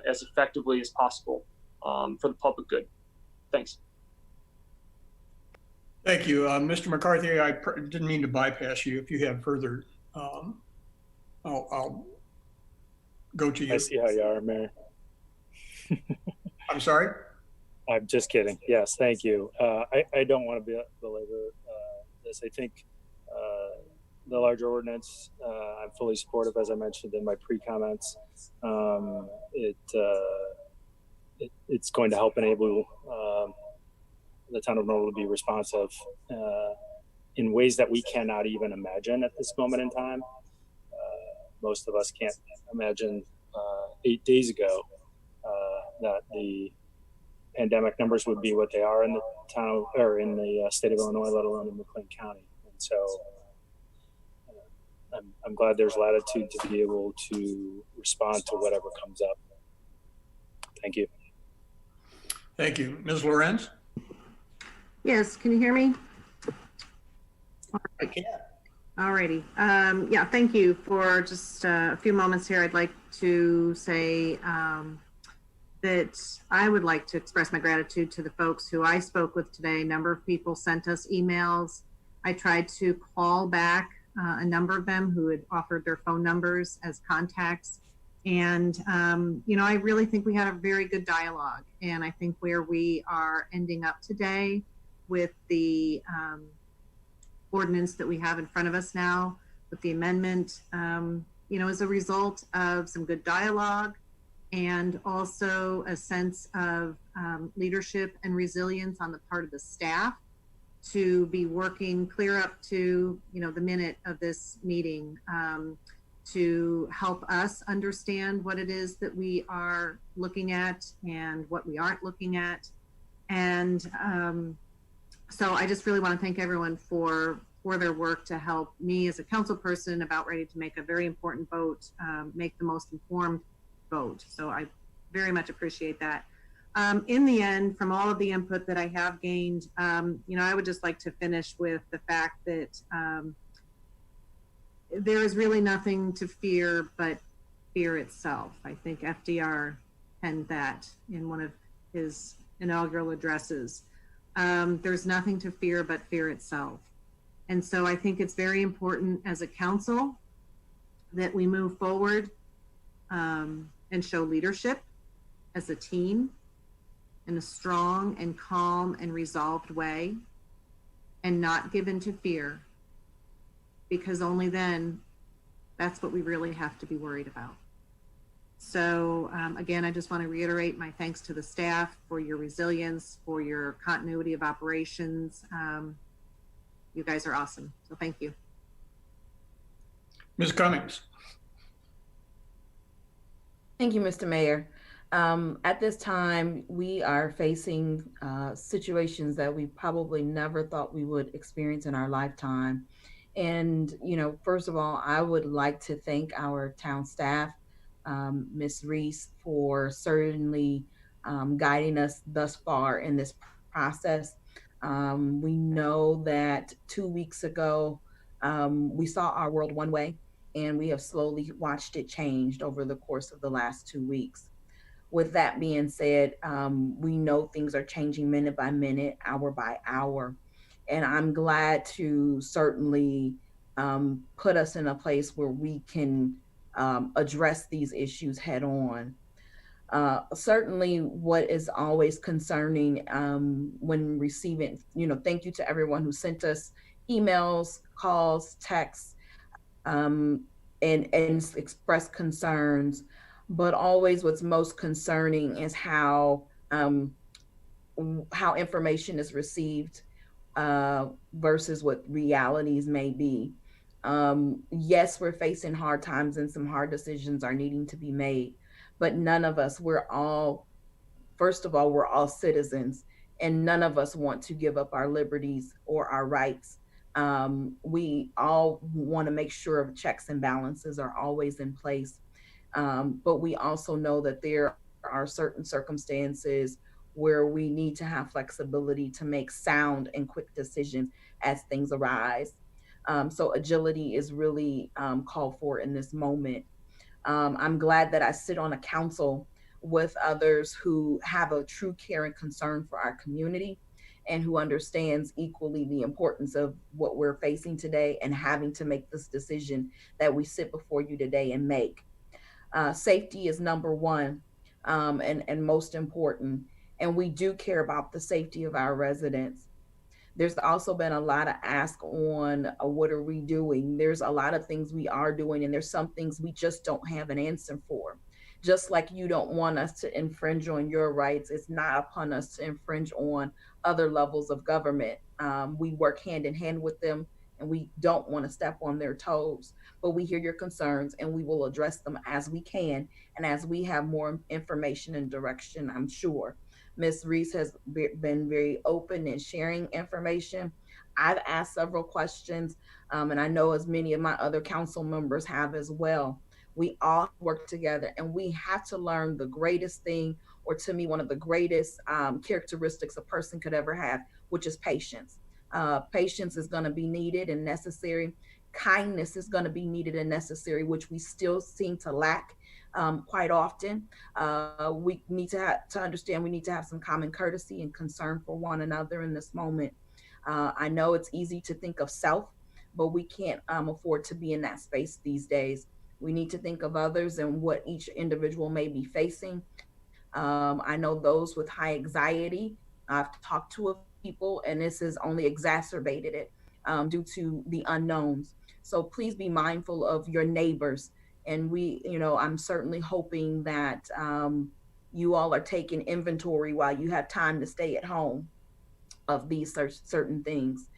[SPEAKER 9] as effectively as possible for the public good. Thanks.
[SPEAKER 2] Thank you. Mr. McCarthy, I didn't mean to bypass you. If you have further, I'll go to you.
[SPEAKER 1] I see how you are, Mayor.
[SPEAKER 2] I'm sorry?
[SPEAKER 1] I'm just kidding. Yes, thank you. I don't want to belabor this. I think the larger ordinance, I'm fully supportive, as I mentioned in my pre-comments. It's going to help enable the town of Normal to be responsive in ways that we cannot even imagine at this moment in time. Most of us can't imagine 8 days ago that the pandemic numbers would be what they are in the town or in the state of Illinois, let alone in McLean County. And so I'm glad there's latitude to be able to respond to whatever comes up. Thank you.
[SPEAKER 2] Thank you. Ms. Lorenz?
[SPEAKER 4] Yes, can you hear me?
[SPEAKER 10] I can.
[SPEAKER 4] Alrighty. Yeah, thank you for just a few moments here. I'd like to say that I would like to express my gratitude to the folks who I spoke with today. A number of people sent us emails. I tried to call back a number of them who had offered their phone numbers as contacts. And, I really think we had a very good dialogue. And I think where we are ending up today with the ordinance that we have in front of us now, with the amendment, as a result of some good dialogue and also a sense of leadership and resilience on the part of the staff to be working clear up to, the minute of this meeting to help us understand what it is that we are looking at and what we aren't looking at. And so I just really want to thank everyone for their work to help me as a council person about ready to make a very important vote, make the most informed vote. So I very much appreciate that. In the end, from all of the input that I have gained, I would just like to finish with the fact that there is really nothing to fear but fear itself. I think FDR penned that in one of his inaugural addresses. There's nothing to fear but fear itself. And so I think it's very important as a council that we move forward and show leadership as a team in a strong and calm and resolved way, and not give in to fear, because only then that's what we really have to be worried about. So again, I just want to reiterate my thanks to the staff for your resilience, for your continuity of operations. You guys are awesome. So thank you.
[SPEAKER 2] Ms. Cummings.
[SPEAKER 10] Thank you, Mr. Mayor. At this time, we are facing situations that we probably never thought we would experience in our lifetime. And, first of all, I would like to thank our town staff, Ms. Reese, for certainly guiding us thus far in this process. We know that 2 weeks ago, we saw our world one way, and we have slowly watched it change over the course of the last 2 weeks. With that being said, we know things are changing minute by minute, hour by hour. And I'm glad to certainly put us in a place where we can address these issues head on. Certainly what is always concerning when receiving, thank you to everyone who sent us emails, calls, texts, and expressed concerns. But always what's most concerning is how information is received versus what realities may be. Yes, we're facing hard times and some hard decisions are needing to be made, but none of us, first of all, we're all citizens, and none of us want to give up our liberties or our rights. We all want to make sure checks and balances are always in place. But we also know that there are certain circumstances where we need to have flexibility to make sound and quick decisions as things arise. So agility is really called for in this moment. I'm glad that I sit on a council with others who have a true care and concern for our community, and who understands equally the importance of what we're facing today and having to make this decision that we sit before you today and make. Safety is number one and most important. And we do care about the safety of our residents. There's also been a lot of ask on what are we doing? There's a lot of things we are doing, and there's some things we just don't have an answer for. Just like you don't want us to infringe on your rights, it's not upon us to infringe on other levels of government. We work hand in hand with them, and we don't want to step on their toes. But we hear your concerns, and we will address them as we can and as we have more information and direction, I'm sure. Ms. Reese has been very open in sharing information. I've asked several questions, and I know as many of my other council members have as well. We all work together, and we have to learn the greatest thing, or to me, one of the greatest characteristics a person could ever have, which is patience. Patience is going to be needed and necessary. Kindness is going to be needed and necessary, which we still seem to lack quite often. We need to understand we need to have some common courtesy and concern for one another in this moment. I know it's easy to think of self, but we can't afford to be in that space these days. We need to think of others and what each individual may be facing. I know those with high anxiety. I've talked to people, and this has only exacerbated it due to the unknowns. So please be mindful of your neighbors. And I'm certainly hoping that you all are taking inventory while you have time to stay at home of these certain things.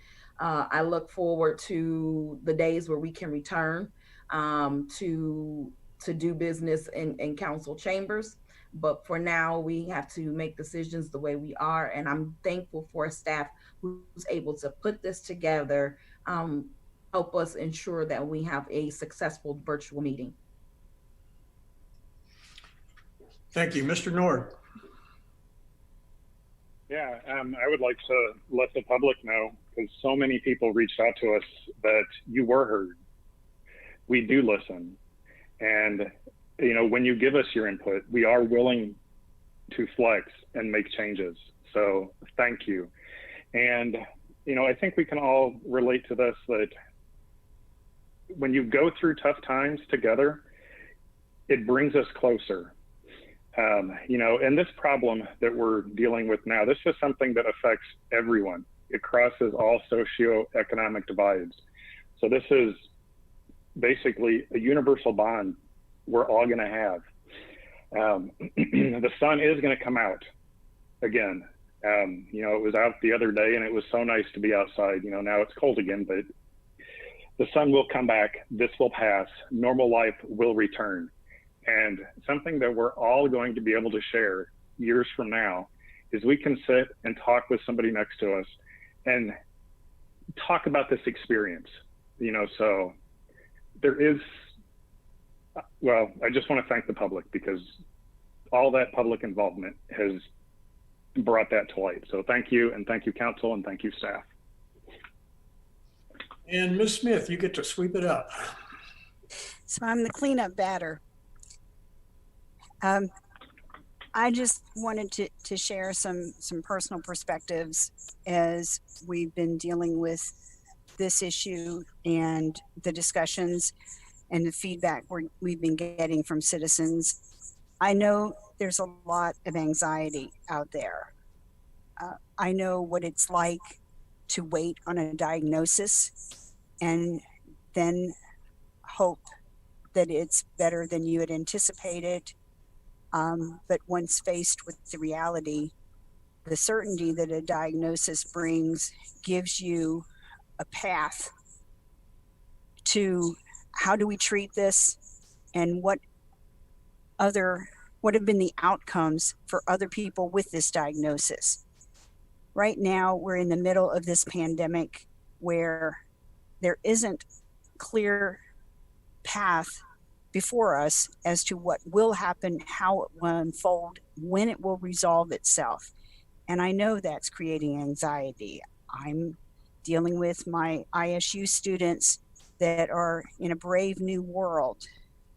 [SPEAKER 10] I look forward to the days where we can return to do business in council chambers. But for now, we have to make decisions the way we are. And I'm thankful for a staff who's able to put this together, help us ensure that we have a successful virtual meeting.
[SPEAKER 2] Thank you. Mr. Nord.
[SPEAKER 8] Yeah, I would like to let the public know, because so many people reached out to us, that you were heard. We do listen. And, you know, when you give us your input, we are willing to flex and make changes. So thank you. And, you know, I think we can all relate to this, that when you go through tough times together, it brings us closer. You know, and this problem that we're dealing with now, this is something that affects everyone. It crosses all socioeconomic divides. So this is basically a universal bond we're all going to have. The sun is going to come out again. You know, it was out the other day and it was so nice to be outside. You know, now it's cold again, but the sun will come back. This will pass. Normal life will return. And something that we're all going to be able to share years from now is we can sit and talk with somebody next to us and talk about this experience, you know. So there is, well, I just want to thank the public, because all that public involvement has brought that to light. So thank you, and thank you, council, and thank you, staff.
[SPEAKER 2] And Ms. Smith, you get to sweep it up.
[SPEAKER 11] So I'm the cleanup batter. I just wanted to share some personal perspectives as we've been dealing with this issue and the discussions and the feedback we've been getting from citizens. I know there's a lot of anxiety out there. I know what it's like to wait on a diagnosis and then hope that it's better than you had anticipated. But once faced with the reality, the certainty that a diagnosis brings gives you a path to how do we treat this, and what have been the outcomes for other people with this diagnosis. Right now, we're in the middle of this pandemic where there isn't clear path before us as to what will happen, how it will unfold, when it will resolve itself. And I know that's creating anxiety. I'm dealing with my ISU students that are in a brave new world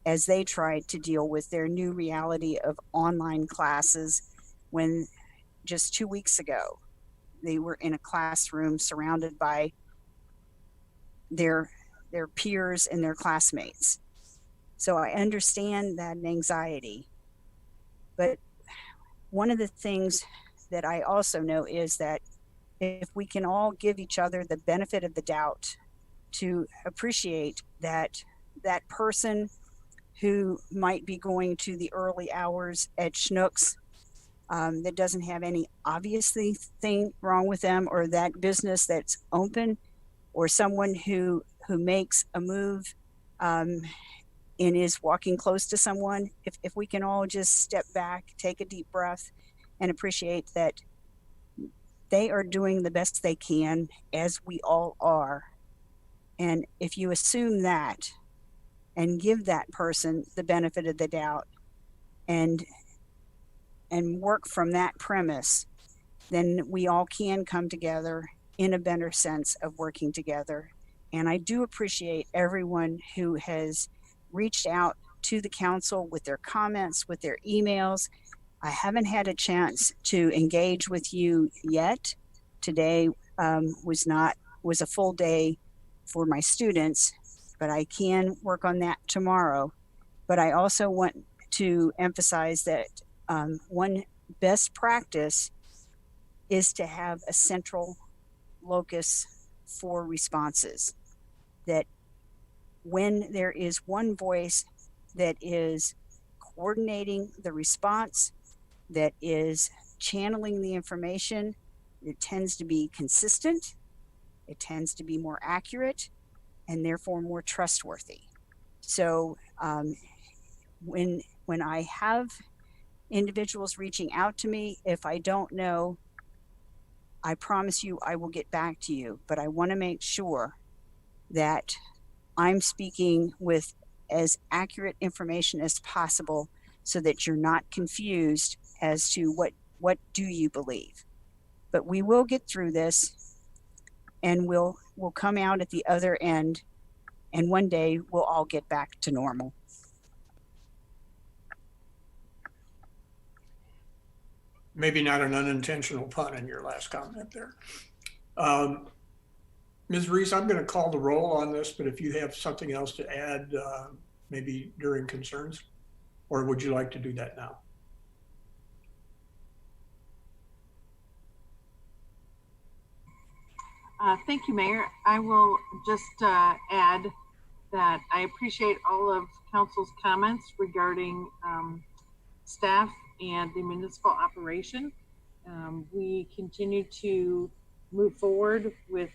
[SPEAKER 11] as they try to deal with their new reality of online classes, when just 2 weeks ago, they were in a classroom surrounded by their peers and their classmates. So I understand that anxiety, but one of the things that I also know is that if we can all give each other the benefit of the doubt to appreciate that that person who might be going to the early hours at Schnucks that doesn't have any obvious thing wrong with them, or that business that's open, or someone who makes a move and is walking close to someone, if we can all just step back, take a deep breath, and appreciate that they are doing the best they can, as we all are. And if you assume that and give that person the benefit of the doubt and work from that premise, then we all can come together in a better sense of working together. And I do appreciate everyone who has reached out to the council with their comments, with their emails. I haven't had a chance to engage with you yet. Today was a full day for my students, but I can work on that tomorrow. But I also want to emphasize that one best practice is to have a central locus for responses, that when there is one voice that is coordinating the response, that is channeling the information, it tends to be consistent, it tends to be more accurate, and therefore more trustworthy. So when I have individuals reaching out to me, if I don't know, I promise you I will get back to you, but I want to make sure that I'm speaking with as accurate information as possible so that you're not confused as to what do you believe. But we will get through this, and we'll come out at the other end, and one day we'll all get back to normal.
[SPEAKER 2] Maybe not an unintentional pun in your last comment there. Ms. Reese, I'm going to call the roll on this, but if you have something else to add, maybe during concerns, or would you like to do that now?
[SPEAKER 3] Thank you, Mayor. I will just add that I appreciate all of council's comments regarding staff and the municipal operation. We continue to move forward with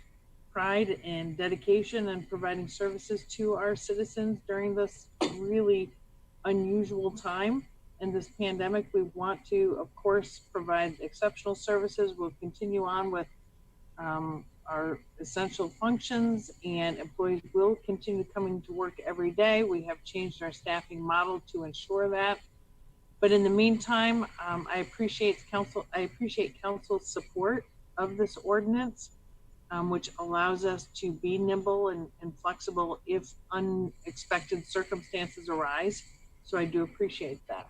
[SPEAKER 3] pride and dedication and providing services to our citizens during this really unusual time in this pandemic. We want to, of course, provide exceptional services. We'll continue on with our essential functions, and employees will continue coming to work every day. We have changed our staffing model to ensure that. But in the meantime, I appreciate council's support of this ordinance, which allows us to be nimble and flexible if unexpected circumstances arise. So I do appreciate that.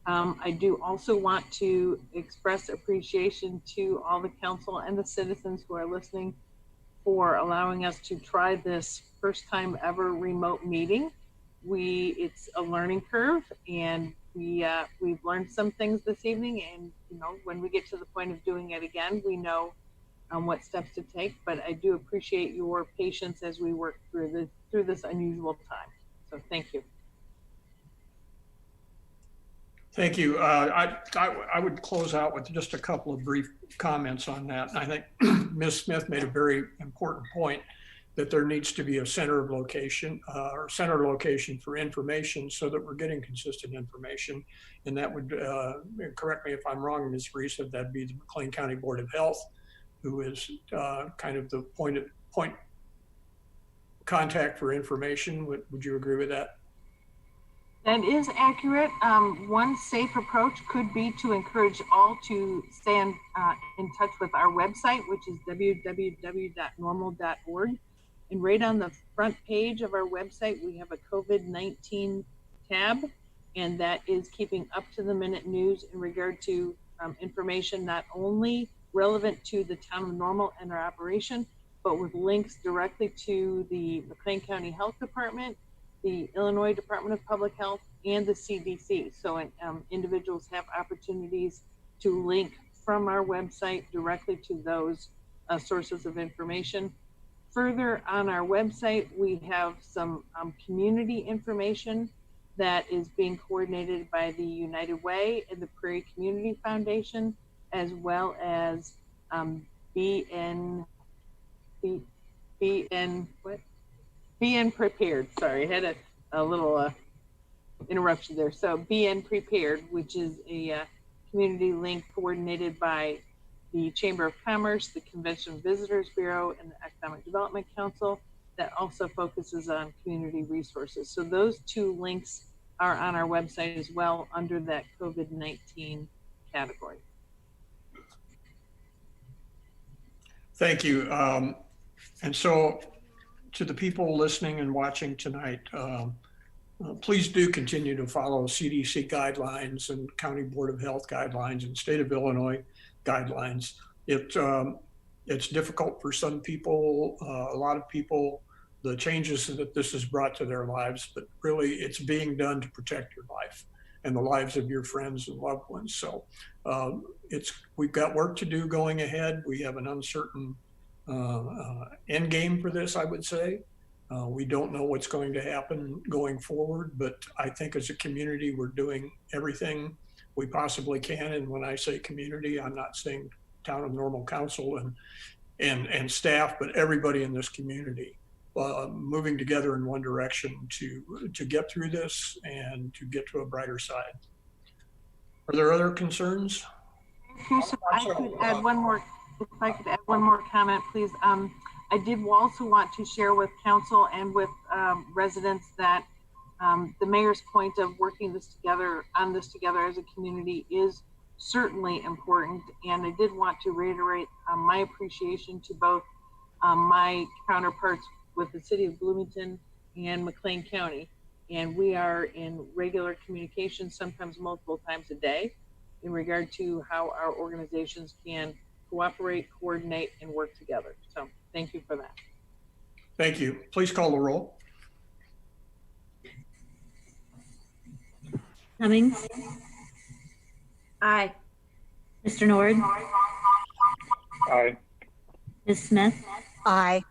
[SPEAKER 3] I do also want to express appreciation to all the council and the citizens who are listening for allowing us to try this first time ever remote meeting. It's a learning curve, and we've learned some things this evening, and when we get to the point of doing it again, we know what steps to take. But I do appreciate your patience as we work through this unusual time. So thank you.
[SPEAKER 2] Thank you. I would close out with just a couple of brief comments on that. I think Ms. Smith made a very important point that there needs to be a center of location or center location for information so that we're getting consistent information. And that would, correct me if I'm wrong, Ms. Reese, that'd be the McLean County Board of Health, who is kind of the point contact for information. Would you agree with that?
[SPEAKER 3] That is accurate. One safe approach could be to encourage all to stay in touch with our website, which is www.normal.org. And right on the front page of our website, we have a COVID-19 tab, and that is keeping up to the minute news in regard to information not only relevant to the town of Normal and our operation, but with links directly to the McLean County Health Department, the Illinois Department of Public Health, and the CDC. So individuals have opportunities to link from our website directly to those sources of information. Further on our website, we have some community information that is being coordinated by the United Way and the Prairie Community Foundation, as well as BN Prepared. Sorry, I had a little interruption there. So BN Prepared, which is a community link coordinated by the Chamber of Commerce, the Convention Visitors Bureau, and the Economic Development Council, that also focuses on community resources. So those two links are on our website as well under that COVID-19 category.
[SPEAKER 2] Thank you. And so to the people listening and watching tonight, please do continue to follow CDC guidelines and County Board of Health guidelines and State of Illinois guidelines. It's difficult for some people, a lot of people, the changes that this has brought to their lives, but really it's being done to protect your life and the lives of your friends and loved ones. So we've got work to do going ahead. We have an uncertain end game for this, I would say. We don't know what's going to happen going forward, but I think as a community, we're doing everything we possibly can. And when I say community, I'm not saying Town of Normal Council and staff, but everybody in this community moving together in one direction to get through this and to get to a brighter side. Are there other concerns?
[SPEAKER 3] If I could add one more comment, please. I did also want to share with council and with residents that The mayor's point of working this together as a community is certainly important. And I did want to reiterate my appreciation to both my counterparts with the city of Bloomington and McLean County. And we are in regular communication, sometimes multiple times a day, in regard to how our organizations can cooperate, coordinate, and work together. So thank you for that.
[SPEAKER 2] Thank you. Please call the roll.
[SPEAKER 5] Cummings,
[SPEAKER 10] Aye.
[SPEAKER 5] Mr. Nord,
[SPEAKER 8] Aye.
[SPEAKER 5] Ms. Smith,
[SPEAKER 11] Aye.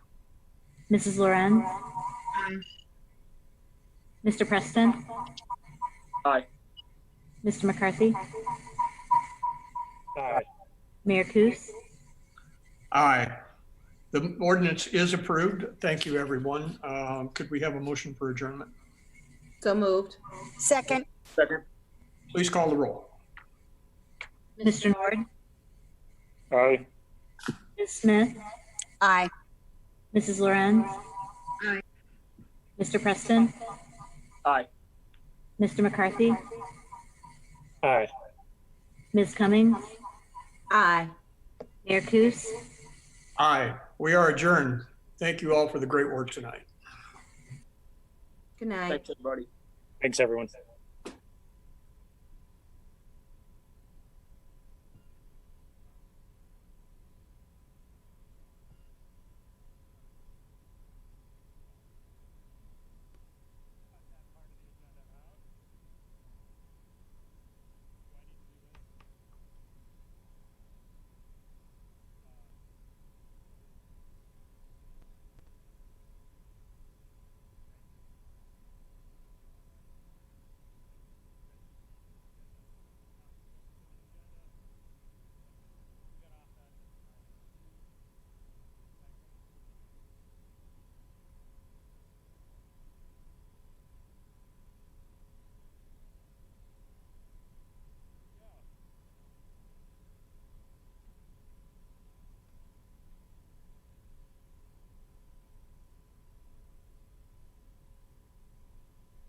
[SPEAKER 5] Mrs. Loren, Mr. Preston,
[SPEAKER 9] Aye.
[SPEAKER 5] Mr. McCarthy,
[SPEAKER 1] Aye.
[SPEAKER 5] Mayor Kus.
[SPEAKER 2] Aye. The ordinance is approved. Thank you, everyone. Could we have a motion for adjournment?
[SPEAKER 10] So moved.
[SPEAKER 11] Second.
[SPEAKER 9] Second.
[SPEAKER 2] Please call the roll.
[SPEAKER 5] Mr. Nord,
[SPEAKER 8] Aye.
[SPEAKER 5] Ms. Smith,
[SPEAKER 11] Aye.
[SPEAKER 5] Mrs. Loren,
[SPEAKER 4] Aye.
[SPEAKER 5] Mr. Preston,
[SPEAKER 9] Aye.
[SPEAKER 5] Mr. McCarthy,
[SPEAKER 1] Aye.
[SPEAKER 5] Ms. Cummings,
[SPEAKER 10] Aye.
[SPEAKER 5] Mayor Kus.
[SPEAKER 2] Aye. We are adjourned. Thank you all for the great work tonight.
[SPEAKER 10] Good night.
[SPEAKER 9] Thanks, everybody.
[SPEAKER 1] Thanks, everyone.